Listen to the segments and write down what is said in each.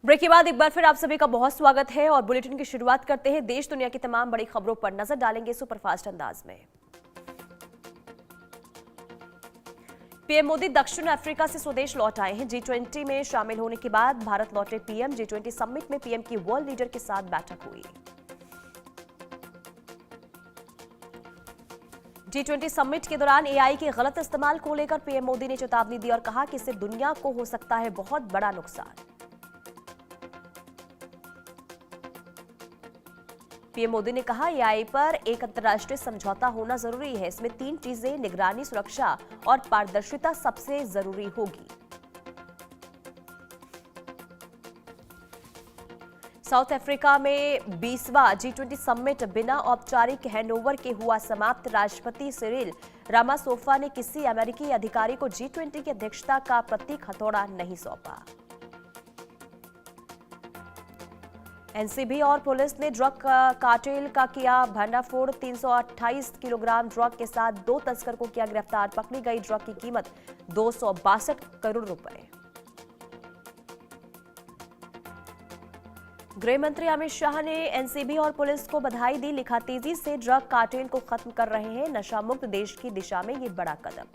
Break के बाद एक बार फिर आप सभी का बहुत स्वागत है और बुलेटिन की शुरुआत करते हैं। देश दुनिया की तमाम बड़ी खबरों पर नजर डालेंगे सुपरफास्ट अंदाज में। पीएम मोदी दक्षिण अफ्रीका से स्वदेश लौट आए हैं। G20 में शामिल होने के बाद भारत लौटे पीएम। G20 समिट में पीएम की वर्ल्ड लीडर के साथ बैठक हुई। G20 समिट के दौरान एआई के गलत इस्तेमाल को लेकर पीएम मोदी ने चेतावनी दी और कहा कि इससे दुनिया को हो सकता है बहुत बड़ा नुकसान। पीएम मोदी ने कहा एआई पर एक अंतर्राष्ट्रीय समझौता होना जरूरी है। इसमें 3 चीजें निगरानी, सुरक्षा और पारदर्शिता सबसे जरूरी होगी। साउथ अफ्रीका में 20वां G20 समिट बिना औपचारिक हैंडओवर के हुआ समाप्त। राष्ट्रपति सिरिल रामाफोसा ने किसी अमेरिकी अधिकारी को G20 की अध्यक्षता का प्रतीक हथौड़ा नहीं सौंपा। एनसीबी और पुलिस ने ड्रग कार्टेल का किया भंडाफोड़। 328 किलोग्राम ड्रग के साथ 2 तस्कर को किया गिरफ्तार। पकड़ी गई ड्रग की कीमत 262 करोड़ रुपए। गृह मंत्री अमित शाह ने एनसीबी और पुलिस को बधाई दी। लिखा, तेजी से ड्रग कार्टेल को खत्म कर रहे हैं। नशा मुक्त देश की दिशा में ये बड़ा कदम।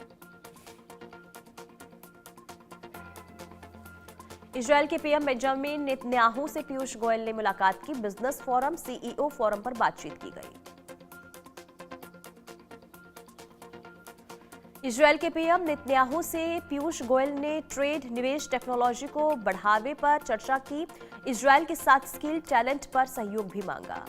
इजरायल के पीएम बेंजामिन नेतन्याहू से पीयूष गोयल ने मुलाकात की। बिजनेस फोरम, सीईओ फोरम पर बातचीत की गई। इजरायल के पीएम नेतन्याहू से पीयूष गोयल ने ट्रेड, निवेश, टेक्नोलॉजी को बढ़ावे पर चर्चा की। इजरायल के साथ स्किल टैलेंट पर सहयोग भी मांगा।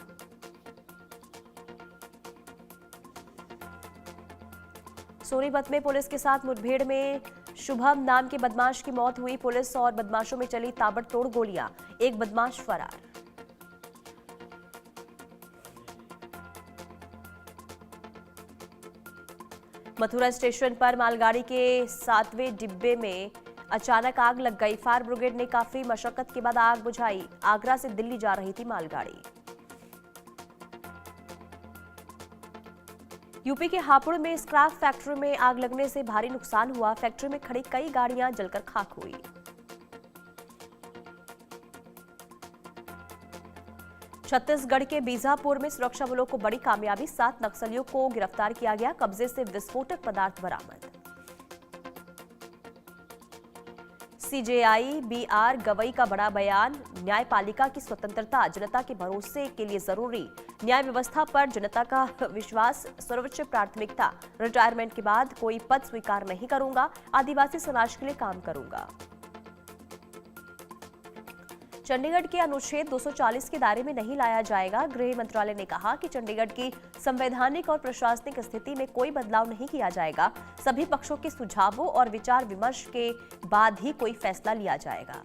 सोनीपत में पुलिस के साथ मुठभेड़ में शुभम नाम के बदमाश की मौत हुई। पुलिस और बदमाशों में चली ताबड़तोड़ गोलियां। एक बदमाश फरार। मथुरा स्टेशन पर मालगाड़ी के 7वें डिब्बे में अचानक आग लग गई। फायर ब्रिगेड ने काफी मशक्कत के बाद आग बुझाई। आगरा से दिल्ली जा रही थी मालगाड़ी। यूपी के हापुड़ में स्क्रैप फैक्ट्री में आग लगने से भारी नुकसान हुआ। फैक्ट्री में खड़ी कई गाड़ियां जलकर खाक हुई। छत्तीसगढ़ के बीजापुर में सुरक्षा बलों को बड़ी कामयाबी। 7 नक्सलियों को गिरफ्तार किया गया। कब्जे से विस्फोटक पदार्थ बरामद। सीजेआई बीआर गवई का बड़ा बयान। न्यायपालिका की स्वतंत्रता जनता के भरोसे के लिए जरूरी। न्याय व्यवस्था पर जनता का विश्वास सर्वोच्च प्राथमिकता। रिटायरमेंट के बाद कोई पद स्वीकार नहीं करूंगा। आदिवासी समाज के लिए काम करूंगा। चंडीगढ़ के अनुच्छेद 240 के दायरे में नहीं लाया जाएगा। गृह मंत्रालय ने कहा कि चंडीगढ़ की संवैधानिक और प्रशासनिक स्थिति में कोई बदलाव नहीं किया जाएगा। सभी पक्षों के सुझावों और विचार विमर्श के बाद ही कोई फैसला लिया जाएगा।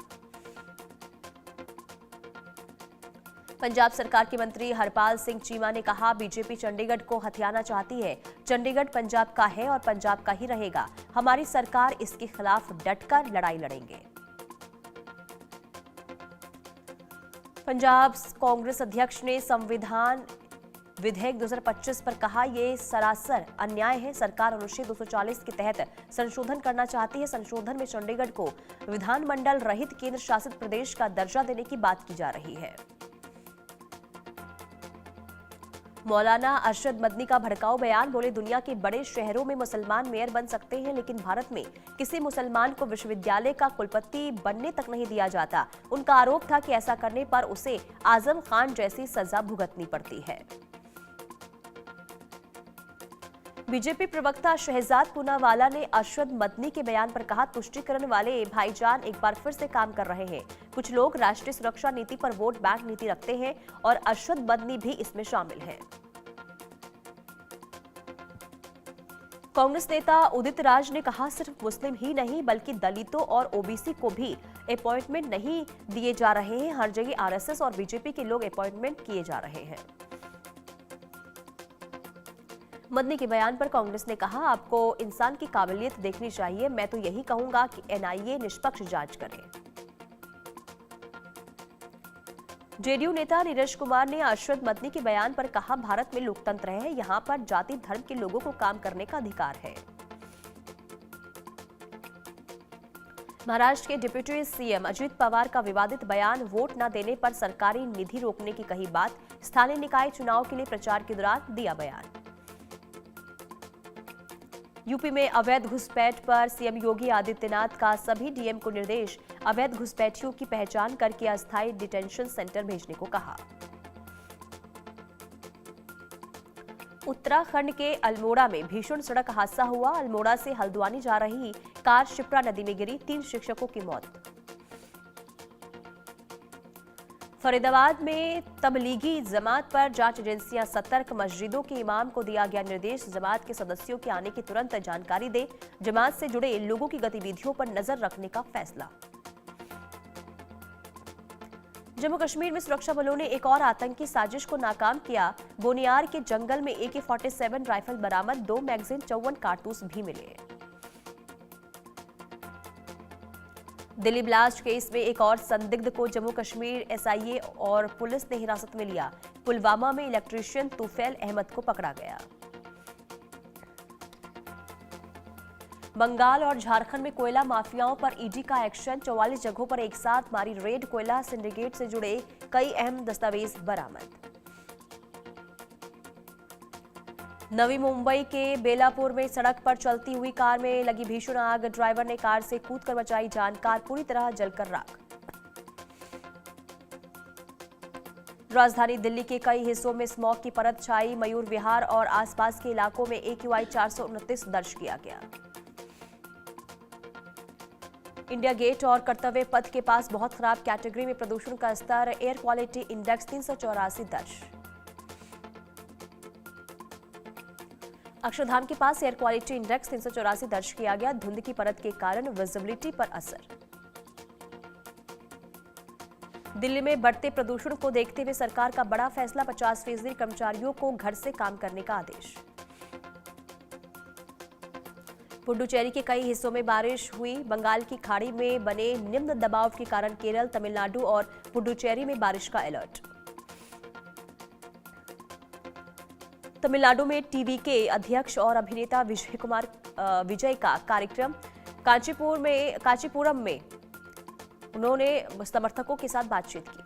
पंजाब सरकार के मंत्री हरपाल सिंह चीमा ने कहा, बीजेपी चंडीगढ़ को हथियाना चाहती है। चंडीगढ़ पंजाब का है और पंजाब का ही रहेगा। हमारी सरकार इसके खिलाफ डटकर लड़ाई लड़ेंगे। पंजाब कांग्रेस अध्यक्ष ने संविधान विधेयक 2025 पर कहा, यह सरासर अन्याय है। सरकार अनुच्छेद 240 के तहत संशोधन करना चाहती है। संशोधन में चंडीगढ़ को विधानमंडल रहित केंद्र शासित प्रदेश का दर्जा देने की बात की जा रही है। मौलाना अरशद मदनी का भड़काऊ बयान। बोले, दुनिया के बड़े शहरों में मुसलमान मेयर बन सकते हैं, लेकिन भारत में किसी मुसलमान को विश्वविद्यालय का कुलपति बनने तक नहीं दिया जाता। उनका आरोप था कि ऐसा करने पर उसे आजम खान जैसी सजा भुगतनी पड़ती है। बीजेपी प्रवक्ता शहजाद पूनावाला ने अरशद मदनी के बयान पर कहा, तुष्टीकरण वाले भाईजान एक बार फिर से काम कर रहे हैं। कुछ लोग राष्ट्रीय सुरक्षा नीति पर वोट बैंक नीति रखते हैं और अरशद मदनी भी इसमें शामिल हैं। कांग्रेस नेता उदित राज ने कहा, सिर्फ मुस्लिम ही नहीं बल्कि दलितों और ओबीसी को भी अपॉइंटमेंट नहीं दिए जा रहे हैं। हर जगह आरएसएस और बीजेपी के लोग अपॉइंटमेंट किए जा रहे हैं। मदनी के बयान पर कांग्रेस ने कहा, आपको इंसान की काबिलियत देखनी चाहिए। मैं तो यही कहूंगा कि एनआईए निष्पक्ष जांच करे। जेडीयू नेता नीरज कुमार ने अरशद मदनी के बयान पर कहा, भारत में लोकतंत्र है, यहां पर जाति धर्म के लोगों को काम करने का अधिकार है। महाराष्ट्र के डिप्टी सीएम अजित पवार का विवादित बयान, वोट न देने पर सरकारी निधि रोकने की कही बात। स्थानीय निकाय चुनाव के लिए प्रचार के दौरान दिया बयान। यूपी में अवैध घुसपैठ पर सीएम योगी आदित्यनाथ का सभी डीएम को निर्देश, अवैध घुसपैठियों की पहचान करके अस्थायी डिटेंशन सेंटर भेजने को कहा। उत्तराखंड के अल्मोड़ा में भीषण सड़क हादसा हुआ। अल्मोड़ा से हल्द्वानी जा रही कार शिप्रा नदी में गिरी, 3 शिक्षकों की मौत। फरीदाबाद में तबलीगी जमात पर जांच एजेंसियां सतर्क, मस्जिदों के इमाम को दिया गया निर्देश, जमात के सदस्यों के आने की तुरंत जानकारी दे। जमात से जुड़े लोगों की गतिविधियों पर नजर रखने का फैसला। जम्मू कश्मीर में सुरक्षा बलों ने एक और आतंकी साजिश को नाकाम किया। बोनियार के जंगल में AK-47 राइफल बरामद, 2 मैगजीन, 54 कारतूस भी मिले। दिल्ली ब्लास्ट केस में एक और संदिग्ध को जम्मू कश्मीर SIA और पुलिस ने हिरासत में लिया। पुलवामा में इलेक्ट्रीशियन तुफैल अहमद को पकड़ा गया। बंगाल और झारखंड में कोयला माफियाओं पर ईडी का एक्शन, 44 जगहों पर एक साथ मारी रेड, कोयला सिंडिकेट से जुड़े कई अहम दस्तावेज बरामद। नवी मुंबई के बेलापुर में सड़क पर चलती हुई कार में लगी भीषण आग, ड्राइवर ने कार से कूदकर बचाई जान, कार पूरी तरह जलकर राख। राजधानी दिल्ली के कई हिस्सों में स्मॉग की परत छाई, मयूर विहार और आसपास के इलाकों में AQI 429 दर्ज किया गया। इंडिया गेट और कर्तव्य पथ के पास बहुत खराब कैटेगरी में प्रदूषण का स्तर, एयर क्वालिटी इंडेक्स 384 दर्ज। अक्षरधाम के पास एयर क्वालिटी इंडेक्स 384 दर्ज किया गया, धुंध की परत के कारण विजिबिलिटी पर असर। दिल्ली में बढ़ते प्रदूषण को देखते हुए सरकार का बड़ा फैसला, 50% कर्मचारियों को घर से काम करने का आदेश। पुडुचेरी के कई हिस्सों में बारिश हुई, बंगाल की खाड़ी में बने निम्न दबाव के कारण केरल, तमिलनाडु और पुडुचेरी में बारिश का अलर्ट। तमिलनाडु में टीवी के अध्यक्ष और अभिनेता विजय का कार्यक्रम, कांचीपुरम में उन्होंने समर्थकों के साथ बातचीत की।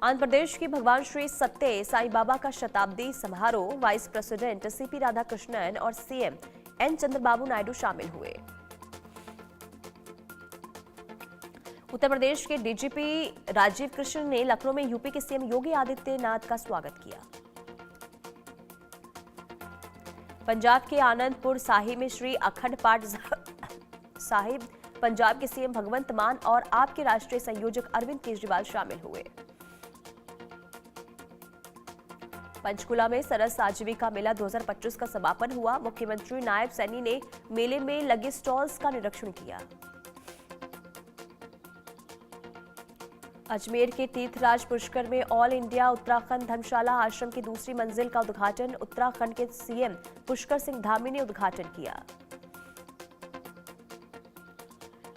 आंध्र प्रदेश की भगवान श्री सत्य साई बाबा का शताब्दी समारोह, वाइस प्रेसिडेंट CP राधाकृष्णन और CM N चंद्रबाबू नायडू शामिल हुए। उत्तर प्रदेश के DGP राजीव कृष्ण ने लखनऊ में यूपी के CM योगी आदित्यनाथ का स्वागत किया। पंजाब के आनंदपुर साहिब में श्री अखंड पाठ साहिब पंजाब के CM भगवंत मान और आप के राष्ट्रीय संयोजक अरविंद केजरीवाल शामिल हुए। पंचकुला में सरस आजीविका मेला 2025 का समापन हुआ। मुख्यमंत्री नायब सैनी ने मेले में लगे स्टॉल्स का निरीक्षण किया। अजमेर के तीर्थराज पुष्कर में ऑल इंडिया उत्तराखंड धर्मशाला आश्रम की दूसरी मंजिल का उद्घाटन उत्तराखंड के CM पुष्कर सिंह धामी ने उद्घाटन किया।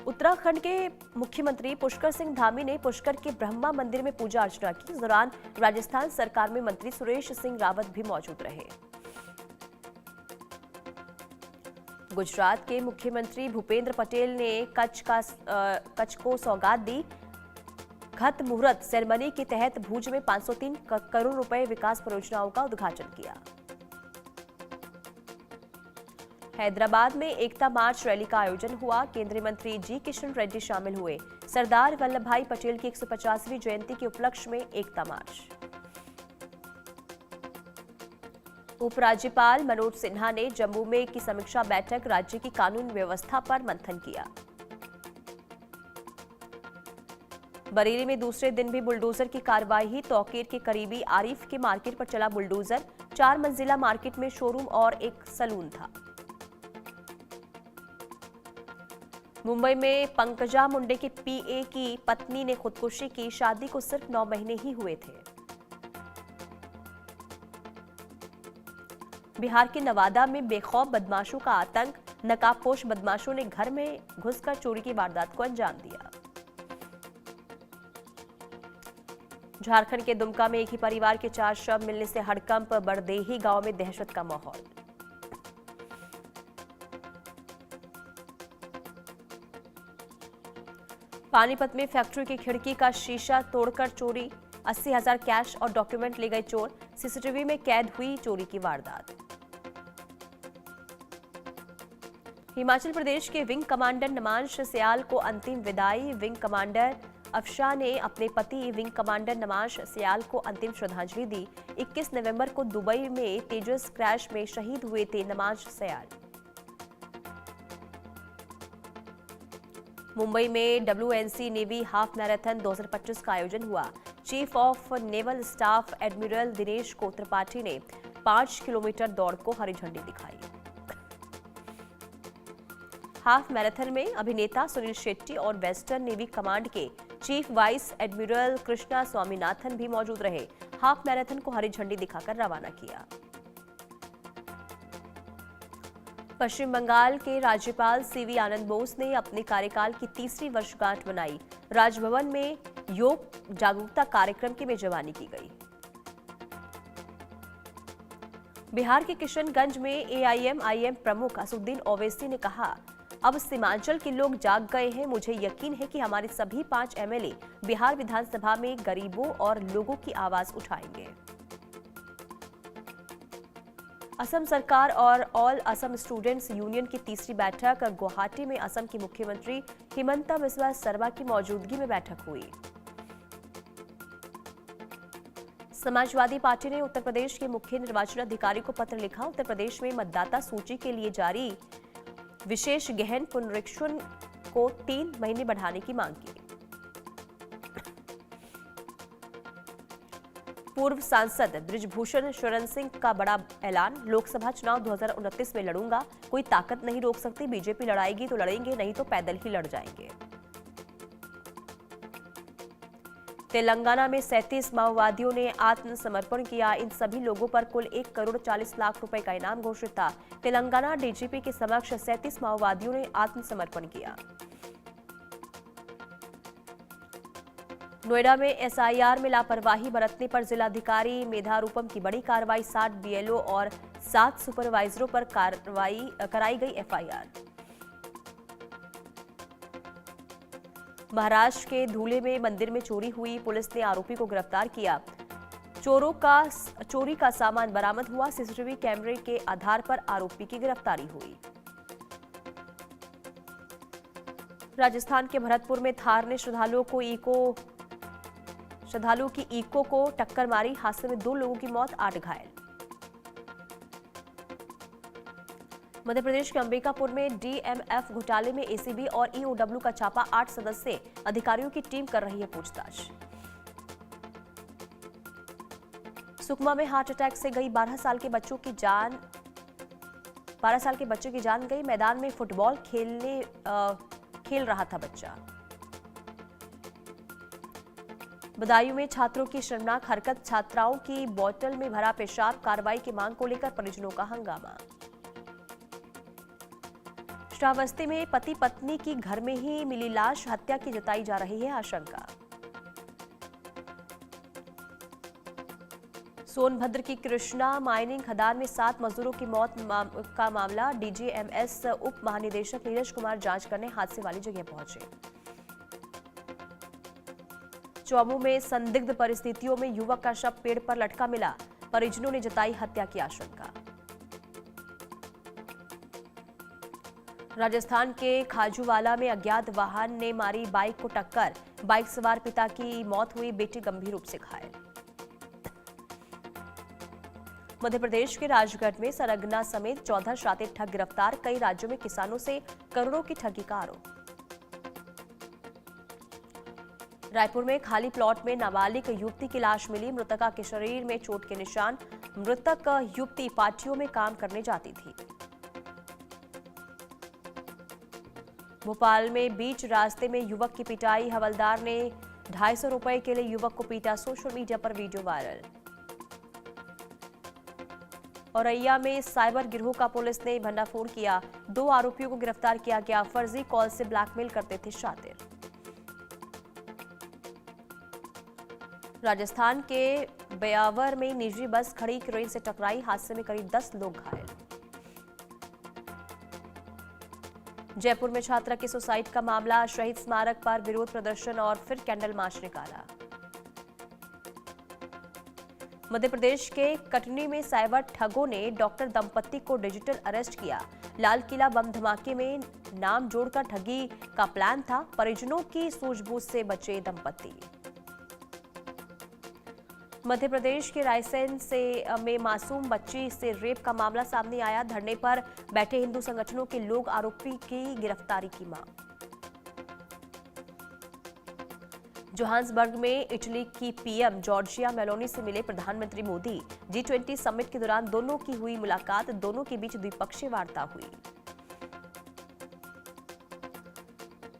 उत्तराखंड के मुख्यमंत्री पुष्कर सिंह धामी ने पुष्कर के ब्रह्मा मंदिर में पूजा अर्चना की। इस दौरान राजस्थान सरकार में मंत्री सुरेश सिंह रावत भी मौजूद रहे। गुजरात के मुख्यमंत्री भूपेंद्र पटेल ने कच्छ को सौगात दी। खत मुहूर्त सेरेमनी के तहत भुज में 503 करोड़ रुपए विकास परियोजनाओं का उद्घाटन किया। हैदराबाद में एकता मार्च रैली का आयोजन हुआ। केंद्रीय मंत्री जी किशन रेड्डी शामिल हुए। सरदार वल्लभ भाई पटेल की 150वीं जयंती के उपलक्ष्य में एकता मार्च। उपराज्यपाल मनोज सिन्हा ने जम्मू में की समीक्षा बैठक, राज्य की कानून व्यवस्था पर मंथन किया। बरेली में दूसरे दिन भी बुलडोजर की कार्रवाई। तौकीर के करीबी आरिफ के मार्केट पर चला बुलडोजर। 4 मंजिला मार्केट में शोरूम और एक सलून था। मुंबई में पंकजा मुंडे के PA की पत्नी ने खुदकुशी की। शादी को सिर्फ 9 महीने ही हुए थे। बिहार के नवादा में बेखौफ बदमाशों का आतंक। नकाबपोश बदमाशों ने घर में घुसकर चोरी की वारदात को अंजाम दिया। झारखंड के दुमका में एक ही परिवार के 4 शव मिलने से हड़कंप। बरदेही गांव में दहशत का माहौल। पानीपत में फैक्ट्री की खिड़की का शीशा तोड़कर चोरी, 80,000 कैश और डॉक्यूमेंट ले गए चोर। सीसीटीवी में कैद हुई चोरी की वारदात। हिमाचल प्रदेश के विंग कमांडर नमांश सियाल को अंतिम विदाई। विंग कमांडर अफशाह ने अपने पति विंग कमांडर नमांश सियाल को अंतिम श्रद्धांजलि दी। 21 नवंबर को दुबई में तेजस क्रैश में शहीद हुए थे नमांश सियाल। मुंबई में WNC नेवी हाफ मैराथन 2025 का आयोजन हुआ। Chief of naval staff admiral Dinesh को त्रिपाठी ने 5 किलोमीटर दौड़ को हरी झंडी दिखाई। हाफ मैराथन में अभिनेता सुनील शेट्टी और वेस्टर्न नेवी कमांड के chief vice admiral Krishna Swaminathan भी मौजूद रहे। हाफ मैराथन को हरी झंडी दिखाकर रवाना किया। पश्चिम बंगाल के राज्यपाल सीवी आनंद बोस ने अपने कार्यकाल की तीसरी वर्षगांठ मनाई। राजभवन में योग जागरूकता कार्यक्रम की मेजबानी की गई। बिहार के किशनगंज में AIM प्रमुख असुद्दीन ओवैसी ने कहा, अब सीमांचल के लोग जाग गए हैं। मुझे यकीन है कि हमारे सभी 5 MLA बिहार विधानसभा में गरीबों और लोगों की आवाज उठाएंगे। असम सरकार और ऑल असम स्टूडेंट्स यूनियन की तीसरी बैठक गुवाहाटी में असम की मुख्यमंत्री हिमंता बिस्वा शर्मा की मौजूदगी में बैठक हुई। समाजवादी पार्टी ने उत्तर प्रदेश के मुख्य निर्वाचन अधिकारी को पत्र लिखा। उत्तर प्रदेश में मतदाता सूची के लिए जारी विशेष गहन पुनरीक्षण को 3 महीने बढ़ाने की मांग की। पूर्व सांसद बृजभूषण शरण सिंह का बड़ा ऐलान, लोकसभा चुनाव 2029 में लड़ूंगा। कोई ताकत नहीं रोक सकती। बीजेपी लड़ाएगी तो लड़ेंगे, नहीं तो पैदल ही लड़ जाएंगे। तेलंगाना में 37 माओवादियों ने आत्मसमर्पण किया। इन सभी लोगों पर कुल 1 करोड़ 40 लाख रुपए का इनाम घोषित था। तेलंगाना DGP के समक्ष 37 माओवादियों ने आत्मसमर्पण किया। नोएडा में SIR में लापरवाही बरतने पर जिलाधिकारी मेधारूपम की बड़ी कार्रवाई। 60 BLO और 7 सुपरवाइजरों पर कराई गई FIR। महाराष्ट्र के धूले में मंदिर में चोरी हुई। पुलिस ने आरोपी को गिरफ्तार किया। चोरी का सामान बरामद हुआ। CCTV कैमरे के आधार पर आरोपी की गिरफ्तारी हुई। राजस्थान के भरतपुर में थार ने श्रद्धालुओं की इको को टक्कर मारी। हादसे में 2 लोगों की मौत, 8 घायल। मध्य प्रदेश के अंबिकापुर में DMF घोटाले में ACB और EOW का छापा। 8 सदस्यीय अधिकारियों की टीम कर रही है पूछताछ। सुकमा में हार्ट अटैक से गई 12 साल के बच्चे की जान गई। मैदान में फुटबॉल खेल रहा था बच्चा। बदायूं में छात्रों की शर्मनाक हरकत, छात्राओं की बोतल में भरा पेशाब। कार्रवाई की मांग को लेकर परिजनों का हंगामा। श्रावस्ती में पति पत्नी की घर में ही मिली लाश, हत्या की जताई जा रही है आशंका। सोनभद्र की कृष्णा माइनिंग खदान में 7 मजदूरों की मौत का मामला। DGMS उप महानिदेशक नीरज कुमार जांच करने हादसे वाली जगह पहुंचे। चौमू में संदिग्ध परिस्थितियों में युवक का शव पेड़ पर लटका मिला। परिजनों ने जताई हत्या की आशंका। राजस्थान के खाजूवाला में अज्ञात वाहन ने मारी बाइक को टक्कर। बाइक सवार पिता की मौत हुई, बेटी गंभीर रूप से घायल। मध्य प्रदेश के राजगढ़ में सरगना समेत 14 शातिर ठग गिरफ्तार। कई राज्यों में किसानों से करोड़ों की ठगी का आरोप। रायपुर में खाली प्लॉट में नाबालिग युवती की लाश मिली। मृतका के शरीर में चोट के निशान। मृतक युवती पार्टियों में काम करने जाती थी। भोपाल में बीच रास्ते में युवक की पिटाई। हवलदार ने 250 रुपए के लिए युवक को पीटा। सोशल मीडिया पर वीडियो वायरल। औरैया में साइबर गिरोह का पुलिस ने भंडाफोड़ किया। 2 आरोपियों को गिरफ्तार किया गया। फर्जी कॉल से ब्लैकमेल करते थे शातिर। राजस्थान के ब्यावर में निजी बस खड़ी क्रेन से टकराई। हादसे में करीब 10 लोग घायल। जयपुर में छात्रा के सुसाइड का मामला, शहीद स्मारक पर विरोध प्रदर्शन और फिर कैंडल मार्च निकाला। मध्य प्रदेश के कटनी में साइबर ठगों ने डॉक्टर दंपत्ति को डिजिटल अरेस्ट किया। लाल किला बम धमाके में नाम जोड़कर ठगी का प्लान था, परिजनों की सूझबूझ से बचे दंपत्ति। मध्य प्रदेश के रायसेन में मासूम बच्ची से रेप का मामला सामने आया। धरने पर बैठे हिंदू संगठनों के लोग आरोपी की गिरफ्तारी की मांग। जोहान्सबर्ग में इटली की पीएम जॉर्जिया मेलोनी से मिले प्रधानमंत्री मोदी। G20 समिट के दौरान दोनों की हुई मुलाकात, दोनों के बीच द्विपक्षीय वार्ता हुई।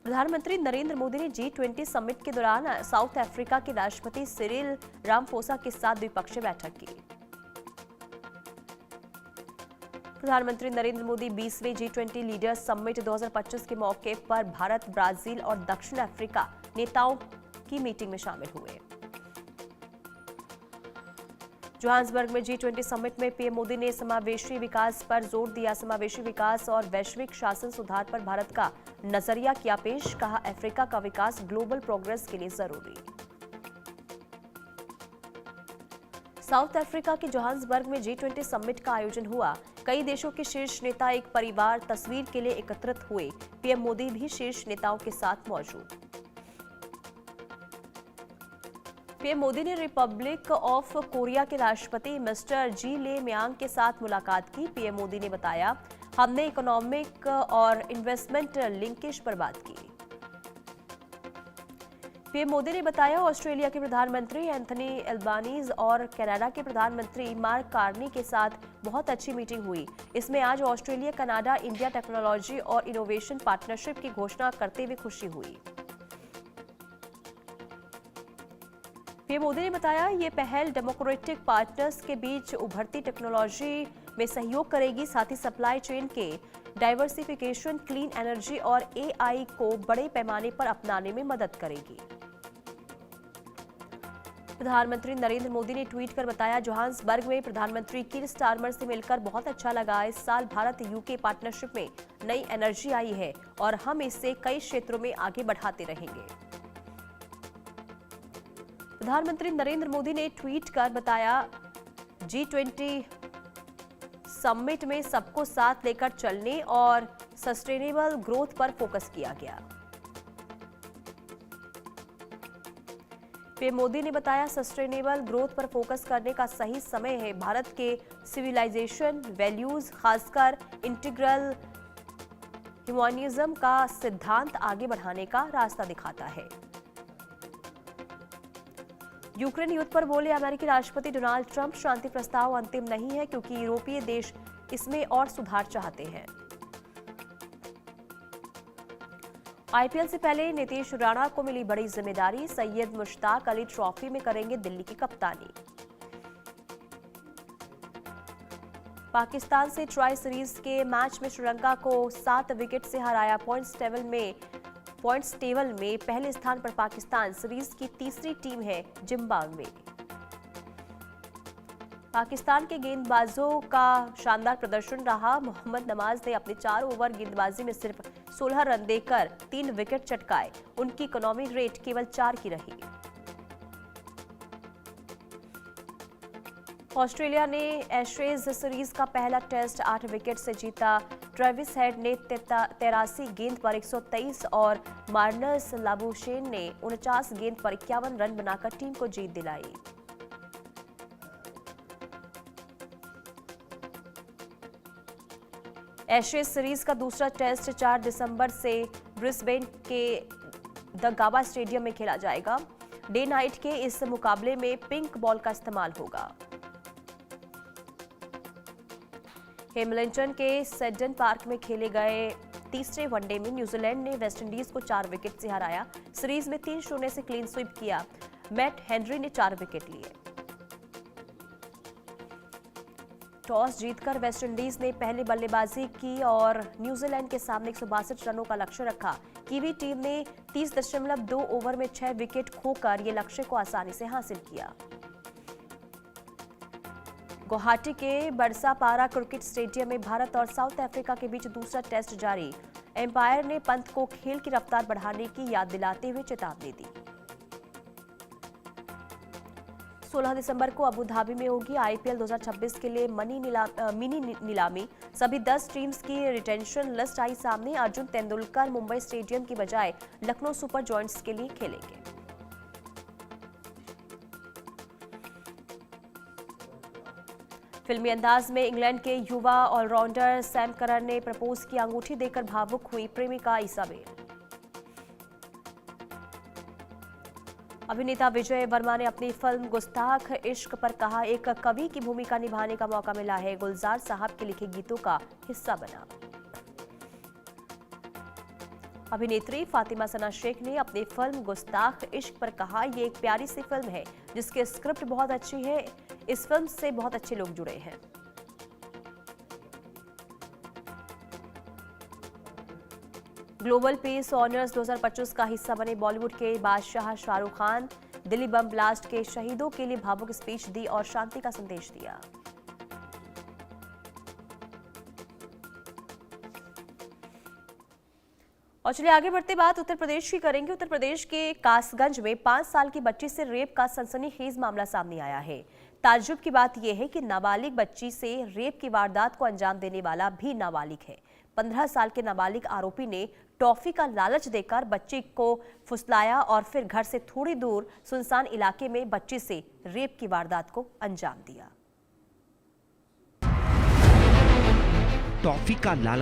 प्रधानमंत्री नरेंद्र मोदी ने G20 समिट के दौरान साउथ अफ्रीका के राष्ट्रपति सिरिल रामफोसा के साथ द्विपक्षीय बैठक की। प्रधानमंत्री नरेंद्र मोदी 20वें G20 लीडर्स समिट 2025 के मौके पर भारत, ब्राजील और दक्षिण अफ्रीका नेताओं की मीटिंग में शामिल हुए। जोहान्सबर्ग में G20 समिट में पीएम मोदी ने समावेशी विकास पर जोर दिया। समावेशी विकास और वैश्विक शासन सुधार पर भारत का नजरिया किया पेश, कहा अफ्रीका का विकास ग्लोबल प्रोग्रेस के लिए जरूरी। साउथ अफ्रीका के जोहान्सबर्ग में G20 समिट का आयोजन हुआ। कई देशों के शीर्ष नेता एक परिवार तस्वीर के लिए एकत्रित हुए। पीएम मोदी भी शीर्ष नेताओं के साथ मौजूद। पीएम मोदी ने रिपब्लिक ऑफ कोरिया के राष्ट्रपति मिस्टर जी ले म्यांग के साथ मुलाकात की। पीएम मोदी ने बताया, हमने इकोनॉमिक और इन्वेस्टमेंट लिंकेज पर बात की। पीएम मोदी ने बताया, ऑस्ट्रेलिया के प्रधानमंत्री एंथनी एल्बानीज और कनाडा के प्रधानमंत्री मार्क कार्नी के साथ बहुत अच्छी मीटिंग हुई। इसमें आज ऑस्ट्रेलिया कनाडा इंडिया टेक्नोलॉजी और इनोवेशन पार्टनरशिप की घोषणा करते हुए खुशी हुई। पीएम मोदी ने बताया, ये पहल डेमोक्रेटिक पार्टनर्स के बीच उभरती टेक्नोलॉजी में सहयोग करेगी, साथ ही सप्लाई चेन के डाइवर्सिफिकेशन, क्लीन एनर्जी और एआई को बड़े पैमाने पर अपनाने में मदद करेगी। प्रधानमंत्री नरेंद्र मोदी ने ट्वीट कर बताया, जोहान्सबर्ग में प्रधानमंत्री कीर स्टारमर से मिलकर बहुत अच्छा लगा। इस साल भारत यूके पार्टनरशिप में नई एनर्जी आई है और हम इससे कई क्षेत्रों में आगे बढ़ाते रहेंगे। प्रधानमंत्री नरेंद्र मोदी ने ट्वीट कर बताया, G20 समिट में सबको साथ लेकर चलने और सस्टेनेबल ग्रोथ पर फोकस किया गया। पीएम मोदी ने बताया, सस्टेनेबल ग्रोथ पर फोकस करने का सही समय है। भारत के सिविलाइजेशन वैल्यूज, खासकर इंटीग्रल ह्यूमनिज्म का सिद्धांत आगे बढ़ाने का रास्ता दिखाता है। यूक्रेन युद्ध पर बोले अमेरिकी राष्ट्रपति डोनाल्ड ट्रंप, शांति प्रस्ताव अंतिम नहीं है क्योंकि यूरोपीय देश इसमें और सुधार चाहते हैं। आईपीएल से पहले नीतीश राणा को मिली बड़ी जिम्मेदारी, सैयद मुश्ताक अली ट्रॉफी में करेंगे दिल्ली की कप्तानी। पाकिस्तान से ट्राई सीरीज के मैच में श्रीलंका को 7 विकेट से हराया। पॉइंट्स टेबल में पहले स्थान पर पाकिस्तान, सीरीज की तीसरी टीम है जिम्बाब्वे। पाकिस्तान के गेंदबाजों का शानदार प्रदर्शन रहा। मोहम्मद नमाज ने अपने 4 ओवर गेंदबाजी में सिर्फ 16 रन देकर 3 विकेट चटकाए। उनकी इकोनॉमी रेट केवल 4 की रही। ऑस्ट्रेलिया ने एशेज सीरीज का पहला टेस्ट 8 विकेट से जीता। ट्रेविस हेड ने 83 गेंद पर 123 और मार्नस लाबुशेन ने 49 गेंद पर 51 रन बनाकर टीम को जीत दिलाई। एशेज सीरीज का दूसरा टेस्ट 4 दिसंबर से ब्रिस्बेन के द गाबा स्टेडियम में खेला जाएगा। डे नाइट के इस मुकाबले में पिंक बॉल का इस्तेमाल होगा। हेमिल्टन के सेडन पार्क में खेले गए तीसरे वनडे में न्यूजीलैंड ने वेस्टइंडीज को 4 विकेट से हराया। सीरीज में 3-0 से क्लीन स्वीप किया। मैट हेनरी ने 4 विकेट लिए। टॉस जीतकर वेस्टइंडीज ने पहले बल्लेबाजी की और न्यूजीलैंड के सामने 162 रनों का लक्ष्य रखा। कीवी टीम ने 30.2 ओवर में 6 विकेट खोकर ये लक्ष्य को आसानी से हासिल किया। गुवाहाटी के बरसापारा क्रिकेट स्टेडियम में भारत और साउथ अफ्रीका के बीच दूसरा टेस्ट जारी। एम्पायर ने पंत को खेल की रफ्तार बढ़ाने की याद दिलाते हुए चेतावनी दी। 16 दिसंबर को अबू धाबी में होगी आईपीएल 2026 के लिए मिनी नीलामी। सभी 10 टीम्स की रिटेंशन लिस्ट आई सामने। अर्जुन तेंदुलकर मुंबई स्टेडियम की बजाय लखनऊ सुपर जॉयंट्स के लिए खेलेंगे। फिल्मी अंदाज में इंग्लैंड के युवा ऑलराउंडर सैम करन ने प्रपोज की अंगूठी देकर भावुक हुई प्रेमिका इसाबेल। अभिनेता विजय वर्मा ने अपनी फिल्म गुस्ताख इश्क पर कहा, एक कवि की भूमिका निभाने का मौका मिला है, गुलजार साहब के लिखे गीतों का हिस्सा बना। अभिनेत्री फातिमा सना शेख ने अपनी फिल्म गुस्ताख इश्क पर कहा, ये एक प्यारी सी फिल्म है जिसकी स्क्रिप्ट बहुत अच्छी है, इस फिल्म से बहुत अच्छे लोग जुड़े हैं। ग्लोबल पीस ऑनर्स 2025 का हिस्सा बने बॉलीवुड के बादशाह शाहरुख खान दिल्ली बम ब्लास्ट के शहीदों के लिए भावुक स्पीच दी और शांति का संदेश दिया। और चलिए आगे बढ़ते बात उत्तर प्रदेश की करेंगे। उत्तर प्रदेश के कासगंज में 5 साल की बच्ची से रेप का सनसनीखेज मामला सामने आया है। ताज्जुब की बात यह है कि नाबालिग बच्ची से रेप की वारदात को अंजाम देने वाला भी नाबालिग है। 15 साल के नाबालिग आरोपी ने टॉफी का लालच देकर बच्ची को फुसलाया और फिर घर से थोड़ी दूर सुनसान इलाके में बच्ची से रेप की वारदात को अंजाम दिया। टॉफी का लालच